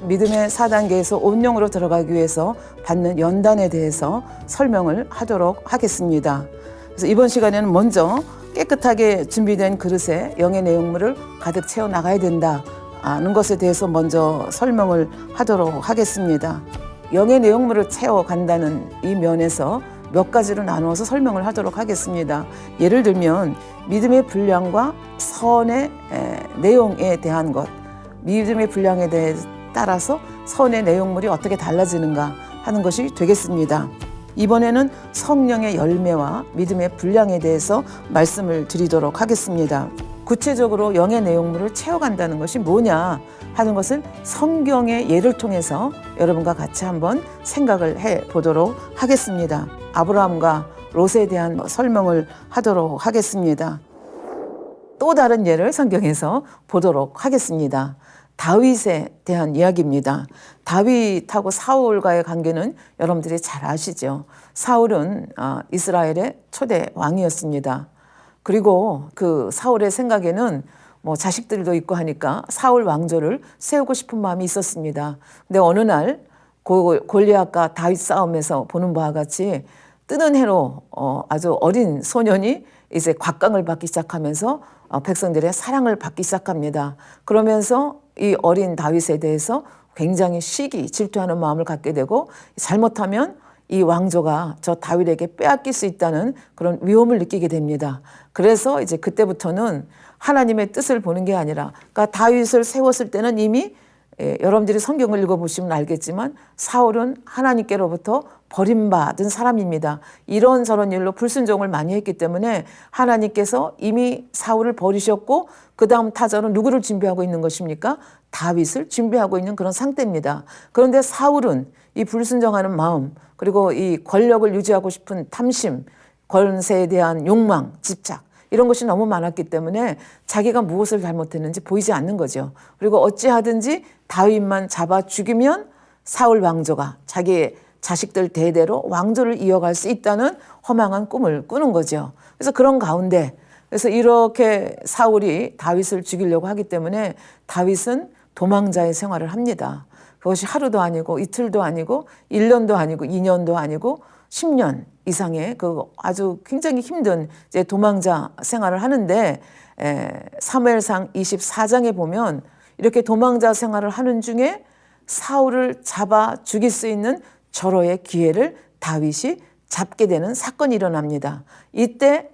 믿음의 4단계에서 온영으로 들어가기 위해서 받는 연단에 대해서 설명을 하도록 하겠습니다. 그래서 이번 시간에는 먼저 깨끗하게 준비된 그릇에 영의 내용물을 가득 채워 나가야 된다는 것에 대해서 먼저 설명을 하도록 하겠습니다. 영의 내용물을 채워간다는 이 면에서 몇 가지로 나누어서 설명을 하도록 하겠습니다. 예를 들면 믿음의 분량과 선의 내용에 대한 것, 믿음의 분량에 대해 따라서 선의 내용물이 어떻게 달라지는가 하는 것이 되겠습니다. 이번에는 성령의 열매와 믿음의 분량에 대해서 말씀을 드리도록 하겠습니다. 구체적으로 영의 내용물을 채워간다는 것이 뭐냐 하는 것을 성경의 예를 통해서 여러분과 같이 한번 생각을 해 보도록 하겠습니다. 아브라함과 롯에 대한 설명을 하도록 하겠습니다. 또 다른 예를 성경에서 보도록 하겠습니다. 다윗에 대한 이야기입니다. 다윗하고 사울과의 관계는 여러분들이 잘 아시죠. 사울은 이스라엘의 초대 왕이었습니다. 그리고 그 사울의 생각에는 자식들도 있고 하니까 사울 왕조를 세우고 싶은 마음이 있었습니다. 근데 어느 날 골리앗과 다윗 싸움에서 보는 바와 같이 뜨는 해로 아주 어린 소년이 이제 곽강을 받기 시작하면서 백성들의 사랑을 받기 시작합니다. 그러면서 이 어린 다윗에 대해서 굉장히 시기, 질투하는 마음을 갖게 되고 잘못하면 이 왕조가 저 다윗에게 빼앗길 수 있다는 그런 위험을 느끼게 됩니다. 그래서 이제 그때부터는 하나님의 뜻을 보는 게 아니라, 그러니까 다윗을 세웠을 때는 이미 여러분들이 성경을 읽어보시면 알겠지만 사울은 하나님께로부터 버림받은 사람입니다. 이런저런 일로 불순종을 많이 했기 때문에 하나님께서 이미 사울을 버리셨고 그 다음 타자로 누구를 준비하고 있는 것입니까? 다윗을 준비하고 있는 그런 상태입니다. 그런데 사울은 이 불순종하는 마음, 그리고 이 권력을 유지하고 싶은 탐심, 권세에 대한 욕망, 집착, 이런 것이 너무 많았기 때문에 자기가 무엇을 잘못했는지 보이지 않는 거죠. 그리고 어찌하든지 다윗만 잡아 죽이면 사울 왕조가 자기의 자식들 대대로 왕조를 이어갈 수 있다는 허망한 꿈을 꾸는 거죠. 그래서 그런 가운데, 그래서 이렇게 사울이 다윗을 죽이려고 하기 때문에 다윗은 도망자의 생활을 합니다. 그것이 하루도 아니고 이틀도 아니고 1년도 아니고 2년도 아니고 10년 이상의 그 아주 굉장히 힘든 이제 도망자 생활을 하는데, 사무엘상 24장에 보면 이렇게 도망자 생활을 하는 중에 사울을 잡아 죽일 수 있는 절호의 기회를 다윗이 잡게 되는 사건이 일어납니다. 이때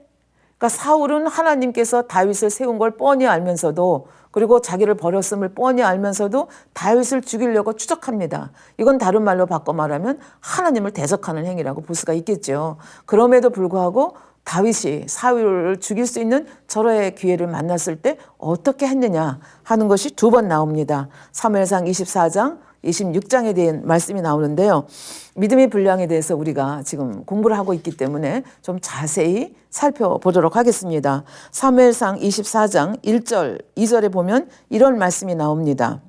그러니까 사울은 하나님께서 다윗을 세운 걸 뻔히 알면서도, 그리고 자기를 버렸음을 뻔히 알면서도 다윗을 죽이려고 추적합니다. 이건 다른 말로 바꿔 말하면 하나님을 대적하는 행위라고 볼 수가 있겠죠. 그럼에도 불구하고 다윗이 사울을 죽일 수 있는 절호의 기회를 만났을 때 어떻게 했느냐 하는 것이 두 번 나옵니다. 사무엘상 24장, 26장에 대한 말씀이 나오는데요. 믿음의 분량에 대해서 우리가 지금 공부를 하고 있기 때문에 좀 자세히 살펴보도록 하겠습니다. 사무엘상 24장 1절, 2절에 보면 이런 말씀이 나옵니다.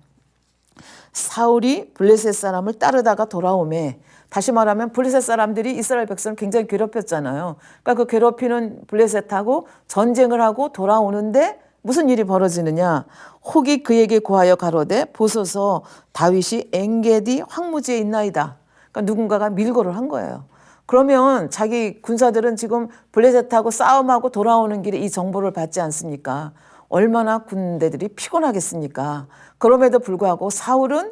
사울이 블레셋 사람을 따르다가 돌아오매, 다시 말하면 블레셋 사람들이 이스라엘 백성을 굉장히 괴롭혔잖아요. 그러니까 그 괴롭히는 블레셋하고 전쟁을 하고 돌아오는데 무슨 일이 벌어지느냐. 혹이 그에게 고하여 가로되 보소서 다윗이 엔게디 황무지에 있나이다. 그러니까 누군가가 밀고를 한 거예요. 그러면 자기 군사들은 지금 블레셋하고 싸움하고 돌아오는 길에 이 정보를 받지 않습니까? 얼마나 군대들이 피곤하겠습니까? 그럼에도 불구하고 사울은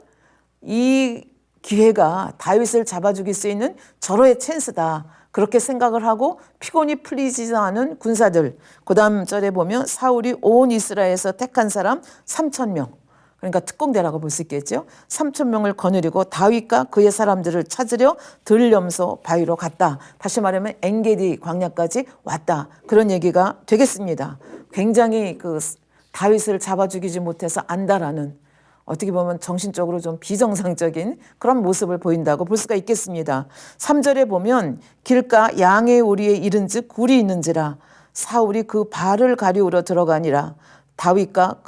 이 기회가 다윗을 잡아 죽일 수 있는 절호의 찬스다, 그렇게 생각을 하고 피곤이 풀리지 않은 군사들, 그 다음 절에 보면 사울이 온 이스라엘에서 택한 사람 3,000명, 그러니까 특공대라고 볼 수 있겠죠. 3,000명을 거느리고 다윗과 그의 사람들을 찾으려 들염소 바위로 갔다. 다시 말하면 엔게디 광야까지 왔다, 그런 얘기가 되겠습니다. 굉장히 그 다윗을 잡아 죽이지 못해서 안달하는, 어떻게 보면 정신적으로 좀 비정상적인 그런 모습을 보인다고 볼 수가 있겠습니다. 3절에 보면 길가 양의 오리에 이른즉 굴이 있는지라 사울이 그 발을 가리우러 들어가니라 다윗과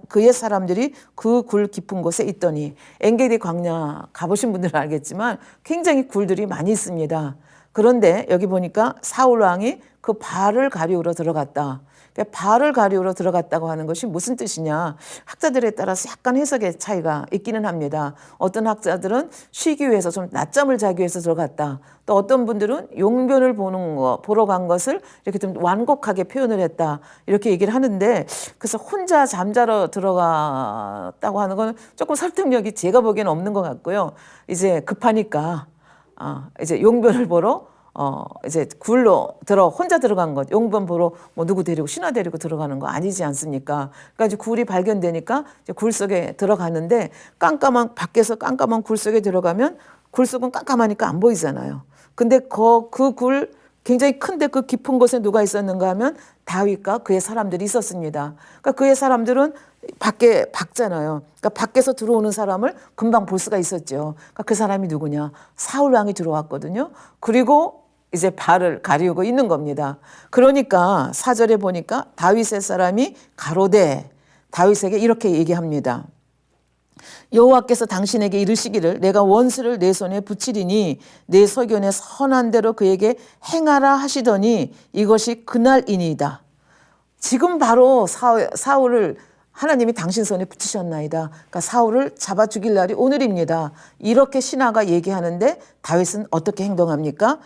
그의 사람들이 그 굴 깊은 곳에 있더니, 엔게디 광야 가보신 분들은 알겠지만 굉장히 굴들이 많이 있습니다. 그런데 여기 보니까 사울 왕이 그 발을 가리우러 들어갔다. 발을 가리우러 들어갔다고 하는 것이 무슨 뜻이냐. 학자들에 따라서 약간 해석의 차이가 있기는 합니다. 어떤 학자들은 쉬기 위해서 좀 낮잠을 자기 위해서 들어갔다. 또 어떤 분들은 용변을 보러 간 것을 이렇게 좀 완곡하게 표현을 했다. 이렇게 얘기를 하는데, 그래서 혼자 잠자러 들어갔다고 하는 건 조금 설득력이 제가 보기에는 없는 것 같고요. 이제 급하니까 이제 용변을 보러 이제 굴로 혼자 들어간 것, 용변 보러 뭐 누구 데리고 신하 데리고 들어가는 거 아니지 않습니까? 그러니까 이제 굴이 발견되니까 이제 굴 속에 들어갔는데, 밖에서 깜깜한 굴 속에 들어가면 굴 속은 깜깜하니까 안 보이잖아요. 근데 그 굴 굉장히 큰데 그 깊은 곳에 누가 있었는가 하면 다윗과 그의 사람들이 있었습니다. 그러니까 그의 사람들은 밖에 박잖아요. 그러니까 밖에서 들어오는 사람을 금방 볼 수가 있었죠. 그러니까 그 사람이 누구냐? 사울 왕이 들어왔거든요. 그리고 이제 발을 가리우고 있는 겁니다. 그러니까 4절에 보니까 다윗의 사람이 가로되 다윗에게 이렇게 얘기합니다. 여호와께서 당신에게 이르시기를 내가 원수를 내 손에 붙이리니 내 소견에 선한 대로 그에게 행하라 하시더니 이것이 그날이니이다. 지금 바로 사울을 하나님이 당신 손에 붙이셨나이다. 그러니까 사울을 잡아 죽일 날이 오늘입니다. 이렇게 신하가 얘기하는데 다윗은 어떻게 행동합니까?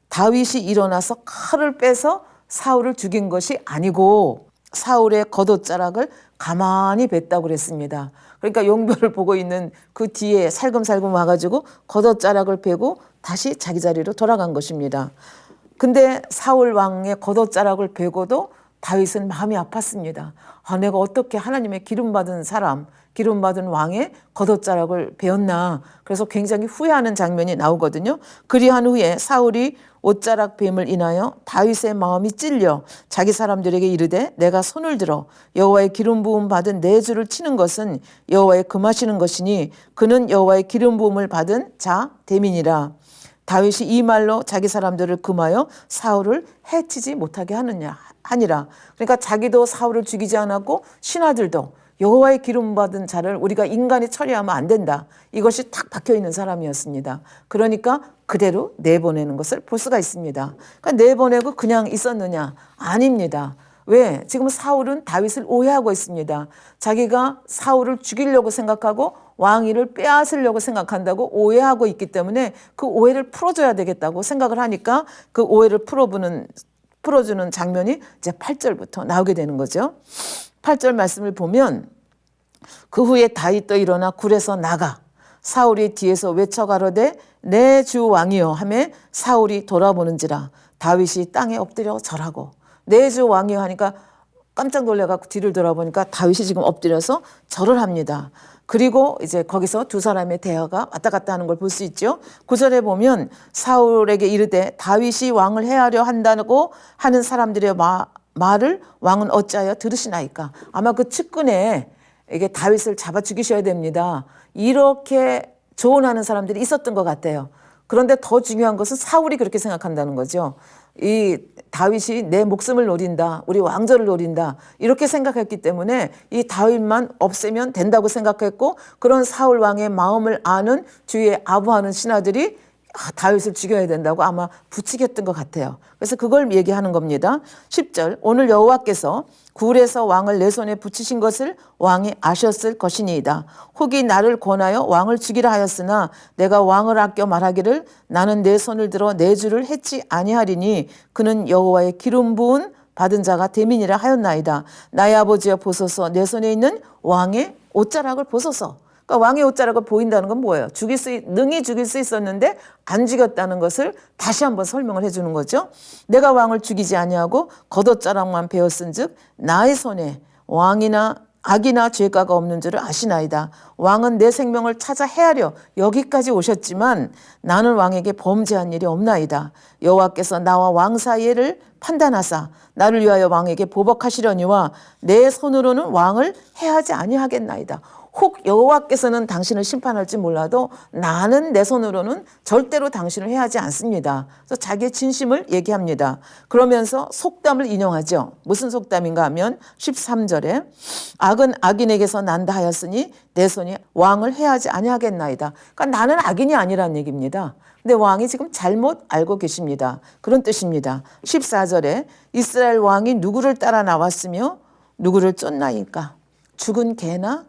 다윗이 일어나서 칼을 빼서 사울을 죽인 것이 아니고 사울의 겉옷자락을 가만히 뱉다고 그랬습니다. 그러니까 용변을 보고 있는 그 뒤에 살금살금 와가지고 겉옷자락을 베고 다시 자기 자리로 돌아간 것입니다. 근데 사울 왕의 겉옷자락을 베고도 다윗은 마음이 아팠습니다. 내가 어떻게 하나님의 기름받은 사람, 기름받은 왕의 겉옷자락을 베었나. 그래서 굉장히 후회하는 장면이 나오거든요. 그리한 후에 사울이 옷자락 뱀을 인하여 다윗의 마음이 찔려 자기 사람들에게 이르되 내가 손을 들어 여호와의 기름 부음 받은 내 주를 치는 것은 여호와의 금하시는 것이니 그는 여호와의 기름 부음을 받은 자 됨이니라. 다윗이 이 말로 자기 사람들을 금하여 사울을 해치지 못하게 하니라. 그러니까 자기도 사울을 죽이지 않았고 신하들도 여호와의 기름 받은 자를 우리가 인간이 처리하면 안 된다. 이것이 탁 박혀 있는 사람이었습니다. 그러니까 그대로 내보내는 것을 볼 수가 있습니다. 그러니까 내보내고 그냥 있었느냐? 아닙니다. 왜? 지금 사울은 다윗을 오해하고 있습니다. 자기가 사울을 죽이려고 생각하고 왕위를 빼앗으려고 생각한다고 오해하고 있기 때문에 그 오해를 풀어줘야 되겠다고 생각을 하니까 그 오해를 풀어주는 장면이 이제 8절부터 나오게 되는 거죠. 8절 말씀을 보면 그 후에 다윗도 일어나 굴에서 나가 사울이 뒤에서 외쳐 가로되 내 주 왕이여 하매 사울이 돌아보는지라 다윗이 땅에 엎드려 절하고 내 주 왕이여 하니까 깜짝 놀래갖고 뒤를 돌아보니까 다윗이 지금 엎드려서 절을 합니다. 그리고 이제 거기서 두 사람의 대화가 왔다 갔다 하는 걸 볼 수 있죠. 9절에 보면 사울에게 이르되 다윗이 왕을 해하려 한다고 하는 사람들의 말을 왕은 어찌하여 들으시나이까. 아마 그 측근에 이게 다윗을 잡아 죽이셔야 됩니다. 이렇게 조언하는 사람들이 있었던 것 같아요. 그런데 더 중요한 것은 사울이 그렇게 생각한다는 거죠. 이 다윗이 내 목숨을 노린다. 우리 왕조를 노린다. 이렇게 생각했기 때문에 이 다윗만 없애면 된다고 생각했고 그런 사울 왕의 마음을 아는 주위에 아부하는 신하들이 다윗을 죽여야 된다고 아마 부추겼던 것 같아요. 그래서 그걸 얘기하는 겁니다. 10절 오늘 여호와께서 굴에서 왕을 내 손에 붙이신 것을 왕이 아셨을 것이니이다. 혹이 나를 권하여 왕을 죽이라 하였으나 내가 왕을 아껴 말하기를 나는 내 손을 들어 내 주를 해치 아니하리니 그는 여호와의 기름 부은 받은 자가 됨이니라 하였나이다. 나의 아버지여 보소서 내 손에 있는 왕의 옷자락을 보소서. 그러니까 왕의 옷자락을 보인다는 건 뭐예요? 능히 죽일 수 있었는데 안 죽였다는 것을 다시 한번 설명을 해주는 거죠. 내가 왕을 죽이지 아니하고 겉옷자락만 베었은즉 나의 손에 왕이나 악이나 죄가가 없는 줄을 아시나이다. 왕은 내 생명을 찾아 헤아려 여기까지 오셨지만 나는 왕에게 범죄한 일이 없나이다. 여호와께서 나와 왕 사이를 판단하사 나를 위하여 왕에게 보복하시려니와 내 손으로는 왕을 해하지 아니하겠나이다. 혹 여호와께서는 당신을 심판할지 몰라도 나는 내 손으로는 절대로 당신을 해하지 않습니다. 그래서 자기의 진심을 얘기합니다. 그러면서 속담을 인용하죠. 무슨 속담인가 하면 13절에 악은 악인에게서 난다 하였으니 내 손이 왕을 해하지 아니하겠나이다. 그러니까 나는 악인이 아니라는 얘기입니다. 근데 왕이 지금 잘못 알고 계십니다. 그런 뜻입니다. 14절에 이스라엘 왕이 누구를 따라 나왔으며 누구를 쫓나이까? 죽은 개나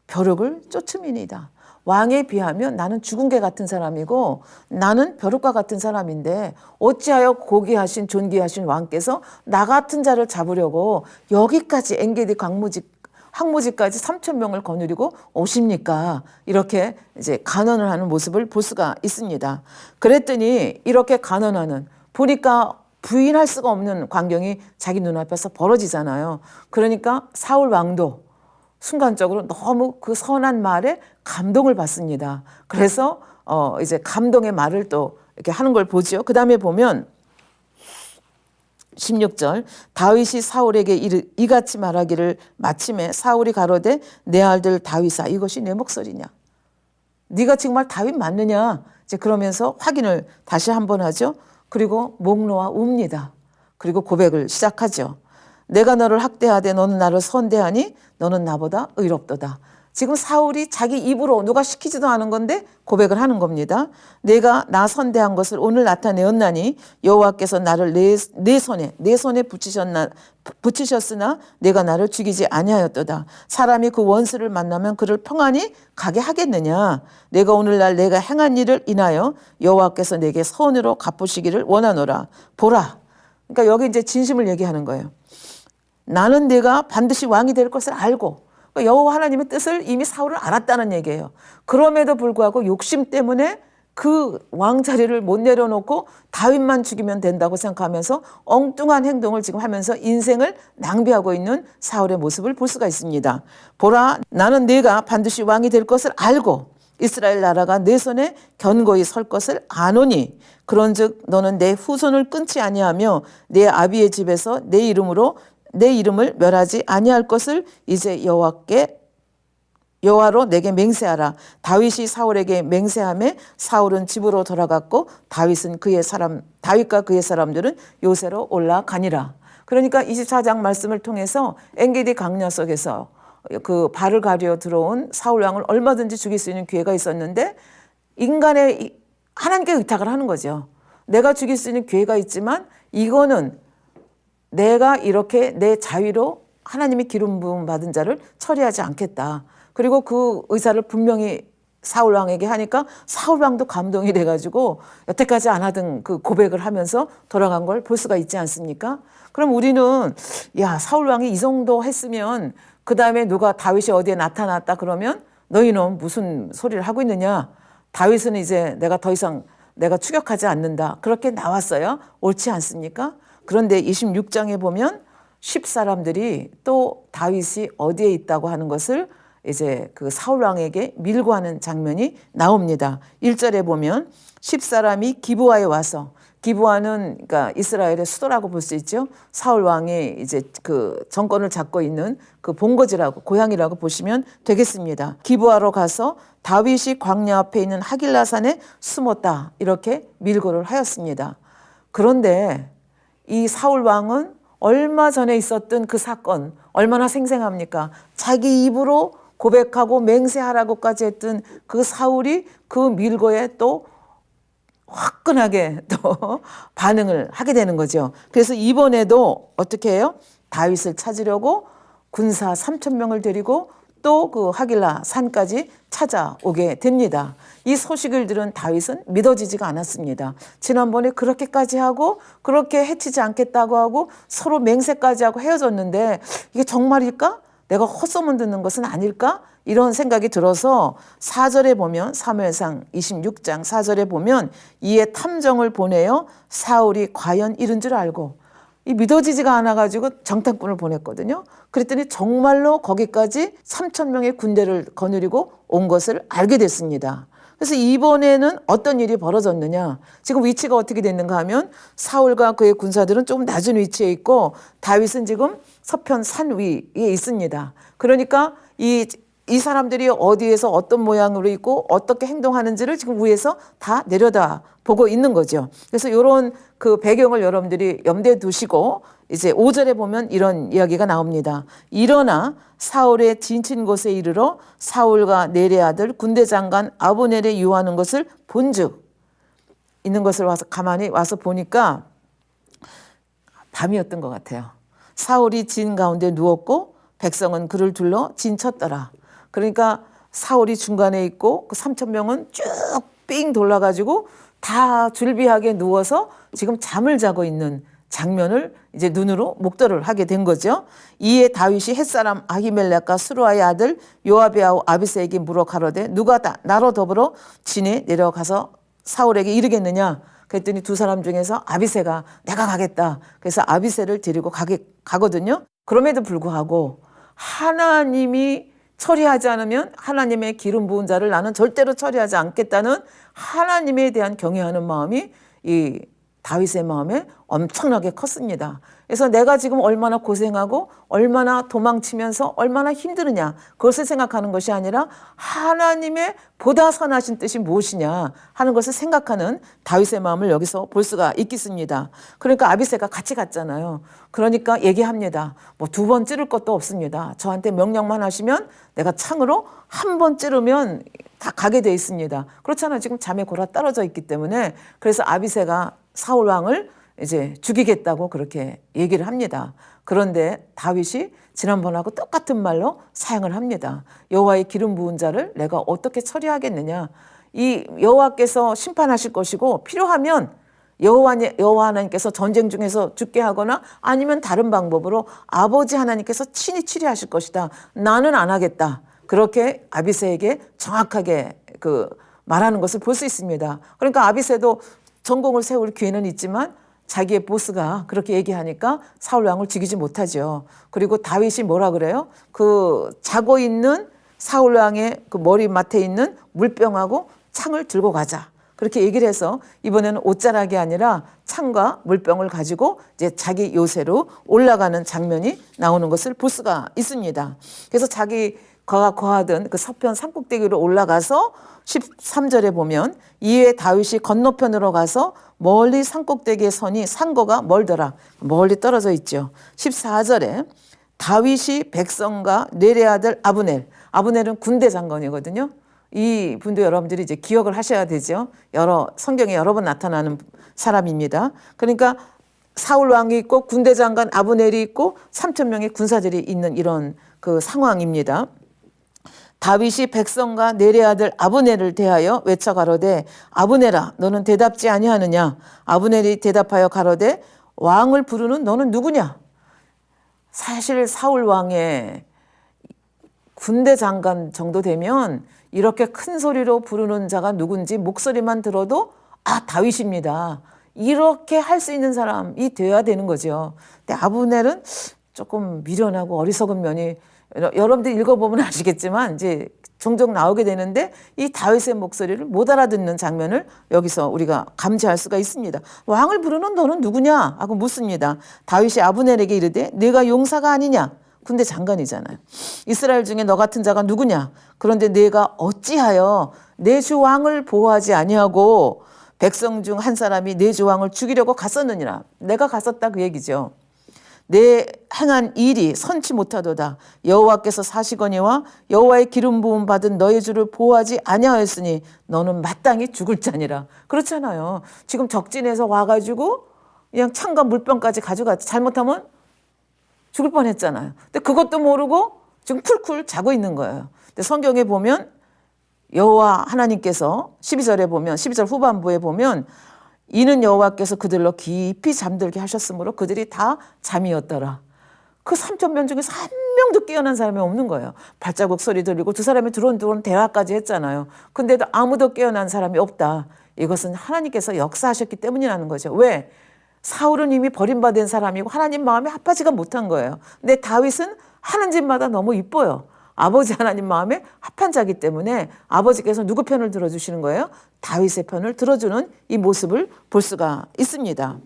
벼룩을 쫓음이니이다. 왕에 비하면 나는 죽은 개 같은 사람이고 나는 벼룩과 같은 사람인데 어찌하여 고귀하신 존귀하신 왕께서 나 같은 자를 잡으려고 여기까지 엔게디 항무지까지 3천 명을 거느리고 오십니까? 이렇게 이제 간언을 하는 모습을 볼 수가 있습니다. 그랬더니 이렇게 간언하는 보니까 부인할 수가 없는 광경이 자기 눈앞에서 벌어지잖아요. 그러니까 사울 왕도 순간적으로 너무 그 선한 말에 감동을 받습니다. 그래서 이제 감동의 말을 또 이렇게 하는 걸 보죠. 그 다음에 보면 16절 다윗이 사울에게 이같이 말하기를 마침에 사울이 가로되 내 아들 다윗아 이것이 내 목소리냐? 네가 정말 다윗 맞느냐? 이제 그러면서 확인을 다시 한번 하죠. 그리고 목 놓아 웁니다. 그리고 고백을 시작하죠. 내가 너를 학대하되 너는 나를 선대하니 너는 나보다 의롭도다. 지금 사울이 자기 입으로 누가 시키지도 않은 건데 고백을 하는 겁니다. 내가 나 선대한 것을 오늘 나타내었나니 여호와께서 나를 내 손에 붙이셨으나 내가 나를 죽이지 아니하였도다. 사람이 그 원수를 만나면 그를 평안히 가게 하겠느냐. 내가 오늘날 내가 행한 일을 인하여 여호와께서 내게 선으로 갚으시기를 원하노라. 보라. 그러니까 여기 이제 진심을 얘기하는 거예요. 나는 내가 반드시 왕이 될 것을 알고 여호와 하나님의 뜻을 이미 사울은 알았다는 얘기예요. 그럼에도 불구하고 욕심 때문에 그 왕자리를 못 내려놓고 다윗만 죽이면 된다고 생각하면서 엉뚱한 행동을 지금 하면서 인생을 낭비하고 있는 사울의 모습을 볼 수가 있습니다. 보라, 나는 네가 반드시 왕이 될 것을 알고 이스라엘 나라가 내 손에 견고히 설 것을 아노니 그런즉 너는 내 후손을 끊지 아니하며 내 아비의 집에서 내 이름을 멸하지 아니할 것을 이제 여호와로 내게 맹세하라. 다윗이 사울에게 맹세하며 사울은 집으로 돌아갔고 다윗과 그의 사람들은 요새로 올라가니라. 그러니까 24장 말씀을 통해서 엔게디 광야 속에서 그 발을 가려 들어온 사울 왕을 얼마든지 죽일 수 있는 기회가 있었는데 하나님께 의탁을 하는 거죠. 내가 죽일 수 있는 기회가 있지만 이거는 내가 이렇게 내 자위로 하나님이 기름 부음 받은 자를 처리하지 않겠다. 그리고 그 의사를 분명히 사울 왕에게 하니까 사울 왕도 감동이 돼가지고 여태까지 안 하던 그 고백을 하면서 돌아간 걸 볼 수가 있지 않습니까? 그럼 우리는 야 사울 왕이 이 정도 했으면 그 다음에 누가 다윗이 어디에 나타났다 그러면 너희는 무슨 소리를 하고 있느냐? 다윗은 이제 내가 더 이상 내가 추격하지 않는다. 그렇게 나왔어요. 옳지 않습니까? 그런데 26장에 보면 10사람들이 또 다윗이 어디에 있다고 하는 것을 이제 그 사울 왕에게 밀고 하는 장면이 나옵니다. 1절에 보면 10사람이 기브아에 와서 기브아는 그러니까 이스라엘의 수도라고 볼 수 있죠. 사울 왕이 이제 그 정권을 잡고 있는 그 본거지라고 고향이라고 보시면 되겠습니다. 기브아로 가서 다윗이 광야 앞에 있는 하길라산에 숨었다 이렇게 밀고를 하였습니다. 그런데 이 사울 왕은 얼마 전에 있었던 그 사건 얼마나 생생합니까? 자기 입으로 고백하고 맹세하라고까지 했던 그 사울이 그 밀고에 또 화끈하게 또 반응을 하게 되는 거죠. 그래서 이번에도 어떻게 해요? 다윗을 찾으려고 군사 3,000명을 데리고 또 그 하길라 산까지 찾아오게 됩니다. 이 소식을 들은 다윗은 믿어지지가 않았습니다. 지난번에 그렇게까지 하고 그렇게 해치지 않겠다고 하고 서로 맹세까지 하고 헤어졌는데 이게 정말일까? 내가 헛소문 듣는 것은 아닐까? 이런 생각이 들어서 4절에 보면 사무엘상 26장 4절에 보면 이에 탐정을 보내어 사울이 과연 이른 줄 알고 이 믿어지지가 않아가지고 정탐꾼을 보냈거든요. 그랬더니 정말로 거기까지 3,000명의 군대를 거느리고 온 것을 알게 됐습니다. 그래서 이번에는 어떤 일이 벌어졌느냐. 지금 위치가 어떻게 됐는가 하면 사울과 그의 군사들은 조금 낮은 위치에 있고 다윗은 지금 서편 산 위에 있습니다. 그러니까 이 사람들이 어디에서 어떤 모양으로 있고 어떻게 행동하는지를 지금 위에서 다 내려다 보고 있는 거죠. 그래서 이런 그 배경을 여러분들이 염두에 두시고 이제 5절에 보면 이런 이야기가 나옵니다. 일어나 사울의 진친 곳에 이르러 사울과 넬의 아들 군대 장관 아브넬의 유하는 것을 본즉 있는 것을 와서 가만히 와서 보니까 밤이었던 것 같아요. 사울이 진 가운데 누웠고 백성은 그를 둘러 진쳤더라. 그러니까 사울이 중간에 있고 그 3천 명은 쭉 삥 돌아가지고 다 줄비하게 누워서 지금 잠을 자고 있는 장면을 이제 눈으로 목도를 하게 된 거죠. 이에 다윗이 햇사람 아히멜렉과 스루아의 아들 요압의 아우 아비새에게 물어 가로되 누가 나로 더불어 진에 내려가서 사울에게 이르겠느냐. 그랬더니 두 사람 중에서 아비새가 내가 가겠다. 그래서 아비새를 데리고 가거든요. 그럼에도 불구하고 하나님이 처리하지 않으면 하나님의 기름 부은 자를 나는 절대로 처리하지 않겠다는 하나님에 대한 경외하는 마음이 이 다윗의 마음에 엄청나게 컸습니다. 그래서 내가 지금 얼마나 고생하고 얼마나 도망치면서 얼마나 힘드느냐 그것을 생각하는 것이 아니라 하나님의 보다 선하신 뜻이 무엇이냐 하는 것을 생각하는 다윗의 마음을 여기서 볼 수가 있겠습니다. 그러니까 아비새가 같이 갔잖아요. 그러니까 얘기합니다. 뭐 두 번 찌를 것도 없습니다. 저한테 명령만 하시면 내가 창으로 한 번 찌르면 다 가게 돼 있습니다. 그렇잖아요. 지금 잠에 골아 떨어져 있기 때문에. 그래서 아비새가 사울 왕을 이제 죽이겠다고 그렇게 얘기를 합니다. 그런데 다윗이 지난번하고 똑같은 말로 사용을 합니다. 여호와의 기름 부은 자를 내가 어떻게 처리하겠느냐. 이 여호와께서 심판하실 것이고 필요하면 여호와 하나님께서 전쟁 중에서 죽게 하거나 아니면 다른 방법으로 아버지 하나님께서 친히 치리하실 것이다. 나는 안 하겠다. 그렇게 아비새에게 정확하게 말하는 것을 볼 수 있습니다. 그러니까 아비새도 전공을 세울 기회는 있지만 자기의 보스가 그렇게 얘기하니까 사울 왕을 죽이지 못하죠. 그리고 다윗이 뭐라 그래요? 자고 있는 사울 왕의 머리맡에 있는 물병하고 창을 들고 가자. 그렇게 얘기를 해서 이번에는 옷자락이 아니라 창과 물병을 가지고 이제 자기 요새로 올라가는 장면이 나오는 것을 볼 수가 있습니다. 그래서 자기가 거하던 그 서편 산꼭대기로 올라가서 13절에 보면 이에 다윗이 건너편으로 가서 멀리 산꼭대기에 서니 산거가 멀더라. 멀리 떨어져 있죠. 14절에 다윗이 백성과 뇌레 아들 아브넬은 군대 장관이거든요. 이 분도 여러분들이 이제 기억을 하셔야 되죠. 성경에 여러 번 나타나는 사람입니다. 그러니까 사울 왕이 있고 군대 장관 아브넬이 있고 3천 명의 군사들이 있는 이런 상황입니다. 다윗이 백성과 뇌레 아들 아브넬을 대하여 외쳐 가로되 아브넬아 너는 대답지 아니하느냐. 아브넬이 대답하여 가로되 왕을 부르는 너는 누구냐. 사실 사울 왕의 군대 장관 정도 되면 이렇게 큰 소리로 부르는 자가 누군지 목소리만 들어도 다윗입니다. 이렇게 할 수 있는 사람이 되어야 되는 거죠. 근데 아브넬은 조금 미련하고 어리석은 면이 여러분들 읽어보면 아시겠지만 이제 종종 나오게 되는데 이 다윗의 목소리를 못 알아듣는 장면을 여기서 우리가 감지할 수가 있습니다. 왕을 부르는 너는 누구냐 하고 묻습니다. 다윗이 아브넬에게 이르되 네가 용사가 아니냐. 군대 장관이잖아요. 이스라엘 중에 너 같은 자가 누구냐. 그런데 네가 어찌하여 내 주 왕을 보호하지 아니하고 백성 중 한 사람이 내 주 왕을 죽이려고 갔었느니라. 내가 갔었다 그 얘기죠. 내 행한 일이 선치 못하도다. 여호와께서 사시거니와 여호와의 기름 부음 받은 너의 주를 보호하지 아니하였으니 너는 마땅히 죽을 자니라. 그렇잖아요. 지금 적진에서 와가지고 그냥 창과 물병까지 가져갔지. 잘못하면 죽을 뻔했잖아요. 근데 그것도 모르고 지금 쿨쿨 자고 있는 거예요. 근데 성경에 보면 여호와 하나님께서 12절에 보면 12절 후반부에 보면 이는 여호와께서 그들로 깊이 잠들게 하셨으므로 그들이 다 잠이었더라. 그 3천 명 중에서 한 명도 깨어난 사람이 없는 거예요. 발자국 소리 들리고 두 사람이 두런두런 대화까지 했잖아요. 근데도 아무도 깨어난 사람이 없다. 이것은 하나님께서 역사하셨기 때문이라는 거죠. 왜? 사울은 이미 버림받은 사람이고 하나님 마음에 합하지가 못한 거예요. 근데 다윗은 하는 짓마다 너무 이뻐요. 아버지 하나님 마음에 합한 자기 때문에 아버지께서 누구 편을 들어주시는 거예요? 다윗의 편을 들어주는 이 모습을 볼 수가 있습니다.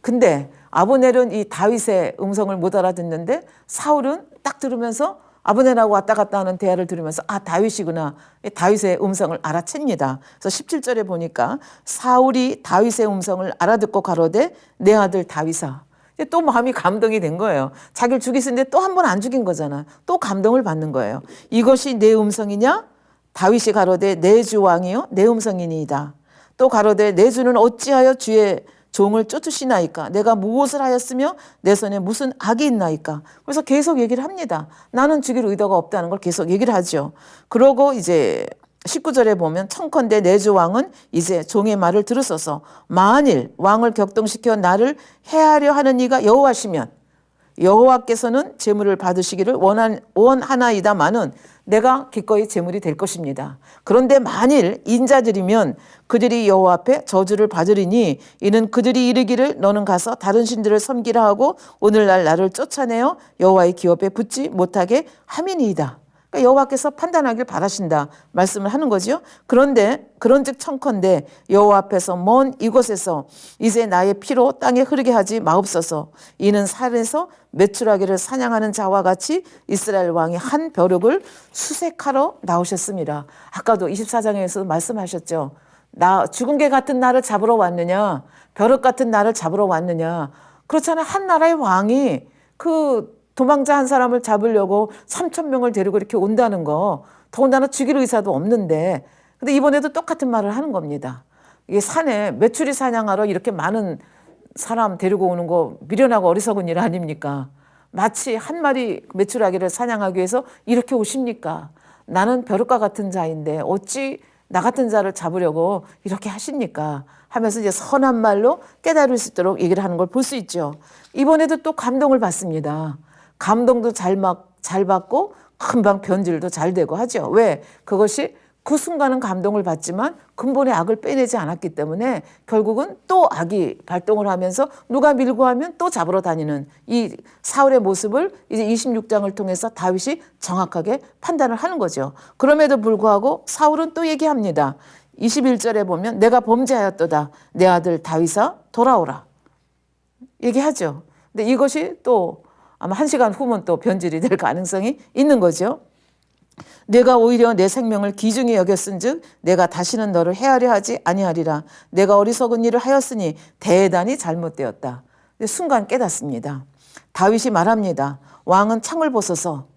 근데 아브넬은 이 다윗의 음성을 못 알아듣는데 사울은 딱 들으면서 아브넬하고 왔다 갔다 하는 대화를 들으면서 다윗이구나. 다윗의 음성을 알아챕니다. 그래서 17절에 보니까 사울이 다윗의 음성을 알아듣고 가로되 내 아들 다윗아. 또 마음이 감동이 된 거예요. 자기를 죽이시는데 또 한 번 안 죽인 거잖아. 또 감동을 받는 거예요. 이것이 내 음성이냐? 다윗이 가로되 내 주 왕이요 내 음성이니이다. 또 가로되 내 주는 어찌하여 주의 종을 쫓으시나이까? 내가 무엇을 하였으며 내 손에 무슨 악이 있나이까? 그래서 계속 얘기를 합니다. 나는 죽일 의도가 없다는 걸 계속 얘기를 하죠. 그러고 이제 19절에 보면 청컨대 내 주 왕은 이제 종의 말을 들으소서. 만일 왕을 격동시켜 나를 해하려 하는 이가 여호와시면 여호와께서는 제물을 받으시기를 원하나이다마는 내가 기꺼이 제물이 될 것입니다. 그런데 만일 인자들이면 그들이 여호와 앞에 저주를 받으리니 이는 그들이 이르기를 너는 가서 다른 신들을 섬기라 하고 오늘날 나를 쫓아내어 여호와의 기업에 붙지 못하게 함이니이다. 그러니까 여호와께서 판단하길 바라신다 말씀을 하는 거죠. 그런데 그런즉 청컨대 여호와 앞에서 먼 이곳에서 이제 나의 피로 땅에 흐르게 하지 마옵소서. 이는 산에서 메추라기를 사냥하는 자와 같이 이스라엘 왕이 한 벼룩을 수색하러 나오셨습니다. 아까도 24장에서 말씀하셨죠. 나 죽은 개 같은 나를 잡으러 왔느냐, 벼룩 같은 나를 잡으러 왔느냐. 그렇잖아요. 한 나라의 왕이 그 도망자 한 사람을 잡으려고 3,000명을 데리고 이렇게 온다는 거, 더군다나 죽일 의사도 없는데, 근데 이번에도 똑같은 말을 하는 겁니다. 이게 산에 메추리 사냥하러 이렇게 많은 사람 데리고 오는 거 미련하고 어리석은 일 아닙니까? 마치 한 마리 메추라기를 사냥하기 위해서 이렇게 오십니까? 나는 벼룩과 같은 자인데 어찌 나 같은 자를 잡으려고 이렇게 하십니까? 하면서 이제 선한 말로 깨달을 수 있도록 얘기를 하는 걸 볼 수 있죠. 이번에도 또 감동을 받습니다. 감동도 잘 받고 금방 변질도 잘 되고 하죠. 왜? 그것이 그 순간은 감동을 받지만 근본의 악을 빼내지 않았기 때문에 결국은 또 악이 발동을 하면서 누가 밀고 하면 또 잡으러 다니는 이 사울의 모습을 이제 26장을 통해서 다윗이 정확하게 판단을 하는 거죠. 그럼에도 불구하고 사울은 또 얘기합니다. 21절에 보면 내가 범죄하였도다. 내 아들 다윗아 돌아오라. 얘기하죠. 근데 이것이 또 아마 1시간 후면 또 변질이 될 가능성이 있는 거죠. 내가 오히려 내 생명을 귀중히 여겼은즉 내가 다시는 너를 해하려 하지 아니하리라. 내가 어리석은 일을 하였으니 대단히 잘못되었다. 순간 깨닫습니다. 다윗이 말합니다. 왕은 창을 보소서.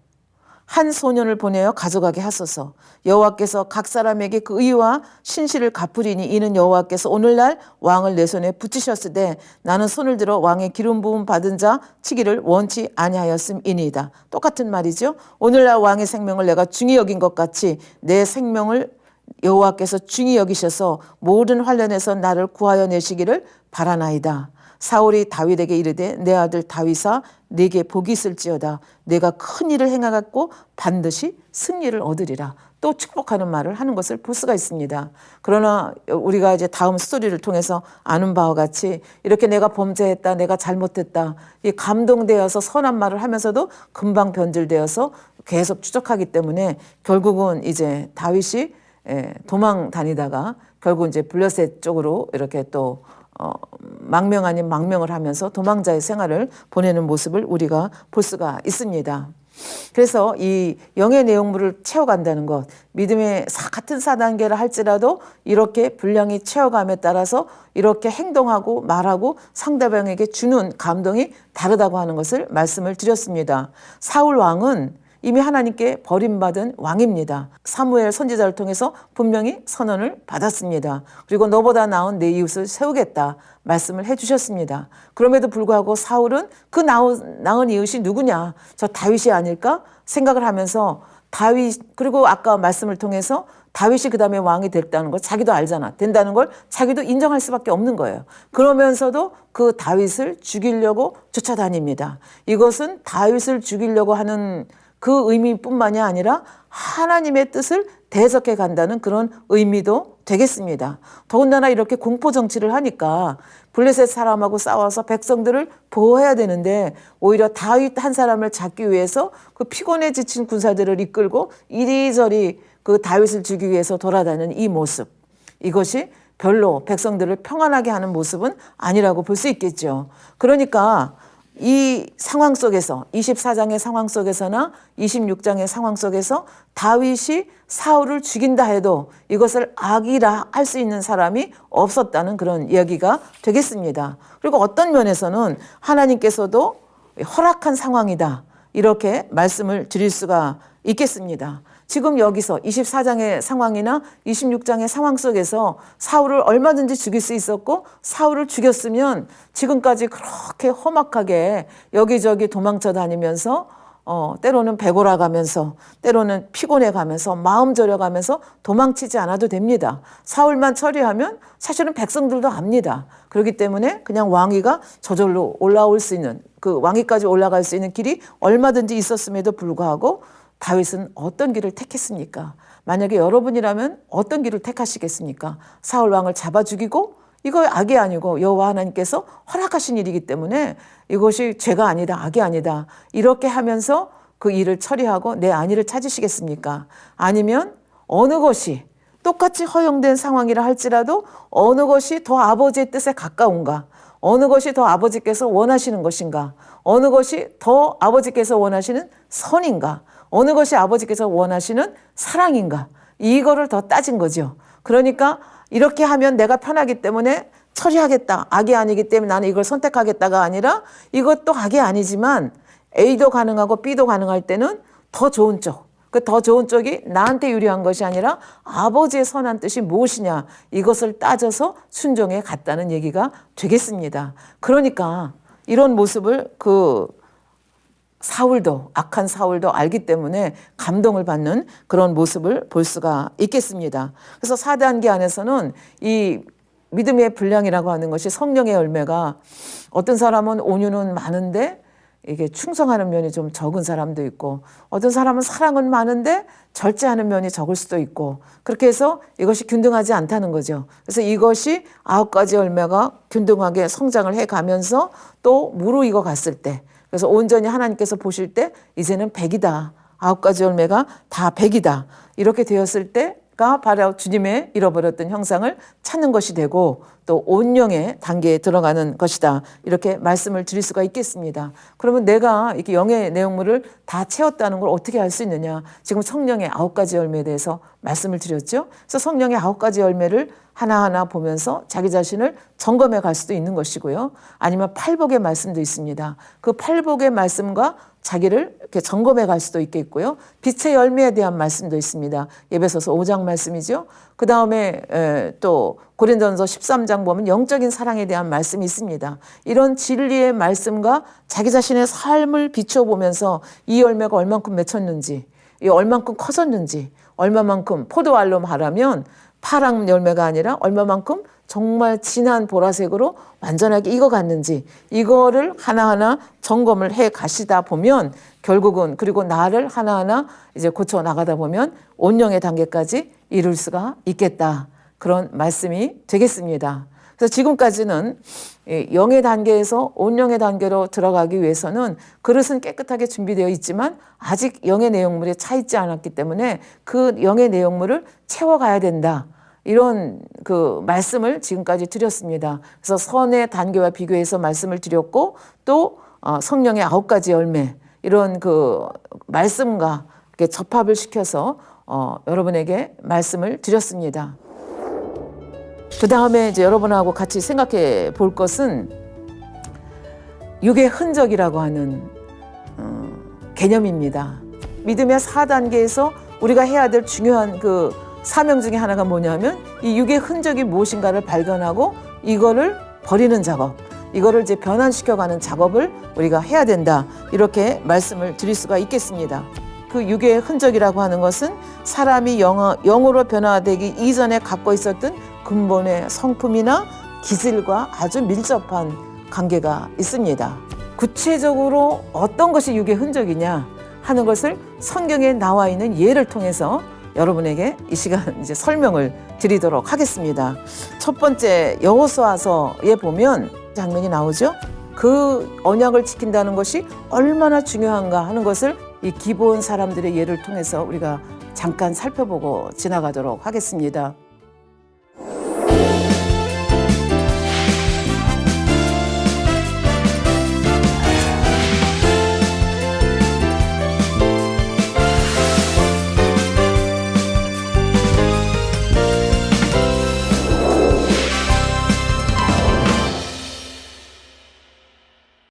한 소년을 보내어 가져가게 하소서. 여호와께서 각 사람에게 그 의와 신실을 갚으리니 이는 여호와께서 오늘날 왕을 내 손에 붙이셨으되 나는 손을 들어 왕의 기름 부음 받은 자 치기를 원치 아니하였음이니이다. 똑같은 말이죠. 오늘날 왕의 생명을 내가 중히 여긴 것 같이 내 생명을 여호와께서 중히 여기셔서 모든 환난에서 나를 구하여 내시기를 바라나이다. 사울이 다윗에게 이르되 내 아들 다윗아 네게 복이 있을지어다. 내가 큰 일을 행하겠고 반드시 승리를 얻으리라. 또 축복하는 말을 하는 것을 볼 수가 있습니다. 그러나 우리가 이제 다음 스토리를 통해서 아는 바와 같이 이렇게 내가 범죄했다, 내가 잘못했다, 이 감동되어서 선한 말을 하면서도 금방 변질되어서 계속 추적하기 때문에 결국은 이제 다윗이 도망 다니다가 결국 이제 블레셋 쪽으로 이렇게 또 망명 아닌 망명을 하면서 도망자의 생활을 보내는 모습을 우리가 볼 수가 있습니다. 그래서 이 영의 내용물을 채워간다는 것, 믿음의 같은 4단계를 할지라도 이렇게 분량이 채워감에 따라서 이렇게 행동하고 말하고 상대방에게 주는 감동이 다르다고 하는 것을 말씀을 드렸습니다. 사울 왕은 이미 하나님께 버림받은 왕입니다. 사무엘 선지자를 통해서 분명히 선언을 받았습니다. 그리고 너보다 나은 내 이웃을 세우겠다 말씀을 해주셨습니다. 그럼에도 불구하고 사울은 그 나은 이웃이 누구냐? 저 다윗이 아닐까? 생각을 하면서 다윗, 그리고 아까 말씀을 통해서 다윗이 그 다음에 왕이 됐다는 걸 자기도 알잖아. 된다는 걸 자기도 인정할 수밖에 없는 거예요. 그러면서도 그 다윗을 죽이려고 쫓아다닙니다. 이것은 다윗을 죽이려고 하는 그 의미뿐만이 아니라 하나님의 뜻을 대적해 간다는 그런 의미도 되겠습니다. 더군다나 이렇게 공포 정치를 하니까 블레셋 사람하고 싸워서 백성들을 보호해야 되는데 오히려 다윗 한 사람을 잡기 위해서 그 피곤에 지친 군사들을 이끌고 이리저리 그 다윗을 죽이기 위해서 돌아다니는 이 모습, 이것이 별로 백성들을 평안하게 하는 모습은 아니라고 볼 수 있겠죠. 그러니까 이 상황 속에서 24장의 상황 속에서나 26장의 상황 속에서 다윗이 사울을 죽인다 해도 이것을 악이라 할 수 있는 사람이 없었다는 그런 이야기가 되겠습니다. 그리고 어떤 면에서는 하나님께서도 허락한 상황이다 이렇게 말씀을 드릴 수가 있겠습니다. 지금 여기서 24장의 상황이나 26장의 상황 속에서 사울을 얼마든지 죽일 수 있었고 사울을 죽였으면 지금까지 그렇게 험악하게 여기저기 도망쳐 다니면서 때로는 배고라 가면서 때로는 피곤해 가면서 마음 졸여 가면서 도망치지 않아도 됩니다. 사울만 처리하면 사실은 백성들도 압니다. 그렇기 때문에 그냥 왕위가 저절로 올라올 수 있는 그 왕위까지 올라갈 수 있는 길이 얼마든지 있었음에도 불구하고 다윗은 어떤 길을 택했습니까? 만약에 여러분이라면 어떤 길을 택하시겠습니까? 사울 왕을 잡아 죽이고 이거 악이 아니고 여호와 하나님께서 허락하신 일이기 때문에 이것이 죄가 아니다, 악이 아니다. 이렇게 하면서 그 일을 처리하고 내 안위를 찾으시겠습니까? 아니면 어느 것이 똑같이 허용된 상황이라 할지라도 어느 것이 더 아버지의 뜻에 가까운가? 어느 것이 더 아버지께서 원하시는 것인가? 어느 것이 더 아버지께서 원하시는 선인가? 어느 것이 아버지께서 원하시는 사랑인가? 이거를 더 따진 거죠. 그러니까 이렇게 하면 내가 편하기 때문에 처리하겠다. 악이 아니기 때문에 나는 이걸 선택하겠다가 아니라 이것도 악이 아니지만 A도 가능하고 B도 가능할 때는 더 좋은 쪽. 그 더 좋은 쪽이 나한테 유리한 것이 아니라 아버지의 선한 뜻이 무엇이냐. 이것을 따져서 순종해 갔다는 얘기가 되겠습니다. 그러니까 이런 모습을 사울도 악한 사울도 알기 때문에 감동을 받는 그런 모습을 볼 수가 있겠습니다. 그래서 4단계 안에서는 이 믿음의 분량이라고 하는 것이 성령의 열매가 어떤 사람은 온유는 많은데 이게 충성하는 면이 좀 적은 사람도 있고 어떤 사람은 사랑은 많은데 절제하는 면이 적을 수도 있고 그렇게 해서 이것이 균등하지 않다는 거죠. 그래서 이것이 9가지 열매가 균등하게 성장을 해가면서 또 무르익어 갔을 때 그래서 온전히 하나님께서 보실 때 이제는 100이다. 9가지 열매가 다 100이다. 이렇게 되었을 때가 바로 주님의 잃어버렸던 형상을 찾는 것이 되고 또 온영의 단계에 들어가는 것이다. 이렇게 말씀을 드릴 수가 있겠습니다. 그러면 내가 이렇게 영의 내용물을 다 채웠다는 걸 어떻게 알 수 있느냐. 지금 성령의 9가지 열매에 대해서 말씀을 드렸죠. 그래서 성령의 9가지 열매를 하나하나 보면서 자기 자신을 점검해 갈 수도 있는 것이고요. 아니면 팔복의 말씀도 있습니다. 그 팔복의 말씀과 자기를 이렇게 점검해 갈 수도 있겠고요. 빛의 열매에 대한 말씀도 있습니다. 에베소서 5장 말씀이죠. 그 다음에 또 고린도전서 13장 보면 영적인 사랑에 대한 말씀이 있습니다. 이런 진리의 말씀과 자기 자신의 삶을 비춰보면서 이 열매가 얼만큼 맺혔는지, 얼만큼 커졌는지, 얼마만큼 포도알로 말하면 파랑 열매가 아니라 얼마만큼 정말 진한 보라색으로 완전하게 익어갔는지 이거를 하나하나 점검을 해 가시다 보면 결국은 그리고 나를 하나하나 이제 고쳐 나가다 보면 온영의 단계까지 이룰 수가 있겠다. 그런 말씀이 되겠습니다. 그래서 지금까지는 영의 단계에서 온영의 단계로 들어가기 위해서는 그릇은 깨끗하게 준비되어 있지만 아직 영의 내용물이 차 있지 않았기 때문에 그 영의 내용물을 채워가야 된다. 이런 그 말씀을 지금까지 드렸습니다. 그래서 선의 단계와 비교해서 말씀을 드렸고 또 성령의 9가지 열매 이런 그 말씀과 이렇게 접합을 시켜서 여러분에게 말씀을 드렸습니다. 그 다음에 이제 여러분하고 같이 생각해 볼 것은 육의 흔적이라고 하는 개념입니다. 믿음의 4단계에서 우리가 해야 될 중요한 그 사명 중에 하나가 뭐냐면 이 육의 흔적이 무엇인가를 발견하고 이거를 버리는 작업, 이거를 이제 변환시켜가는 작업을 우리가 해야 된다. 이렇게 말씀을 드릴 수가 있겠습니다. 그 육의 흔적이라고 하는 것은 사람이 영으로 변화되기 이전에 갖고 있었던 근본의 성품이나 기질과 아주 밀접한 관계가 있습니다. 구체적으로 어떤 것이 육의 흔적이냐 하는 것을 성경에 나와 있는 예를 통해서 여러분에게 이 시간 이제 설명을 드리도록 하겠습니다. 첫 번째 여호수아서에 보면 장면이 나오죠. 그 언약을 지킨다는 것이 얼마나 중요한가 하는 것을 이 기본 사람들의 예를 통해서 우리가 잠깐 살펴보고 지나가도록 하겠습니다.